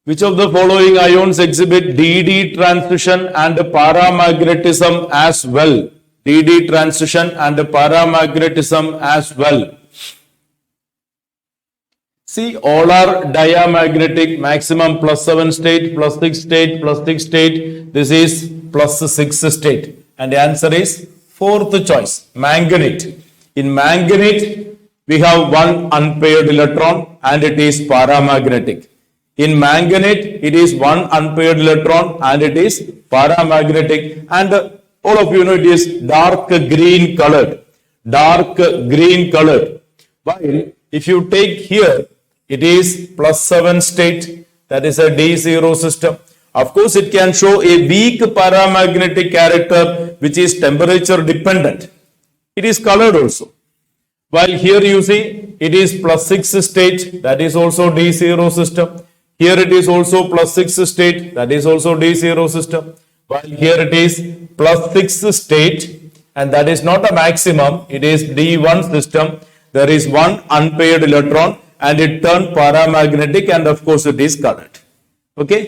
Which of the following ions exhibit DD transition and paramagnetism as well? DD transition and paramagnetism as well. See, all are diamagnetic, maximum +7 state, +6 state, +6 state. This is +6 state. And the answer is fourth choice, manganate. In manganate, we have one unpaired electron and it is paramagnetic. In manganate, it is one unpaired electron and it is paramagnetic. And all of you know it is dark green colored. Dark green colored. While if you take here, it is +7 state. That is a D0 system. Of course, it can show a weak paramagnetic character which is temperature dependent. It is colored also. While here you see, it is +6 state. That is also D0 system. Here it is also +6 state, that is also D0 system. While here it is +6 state, and that is not a maximum, it is D1 system. There is one unpaired electron and it turned paramagnetic, and of course it is colored. Okay.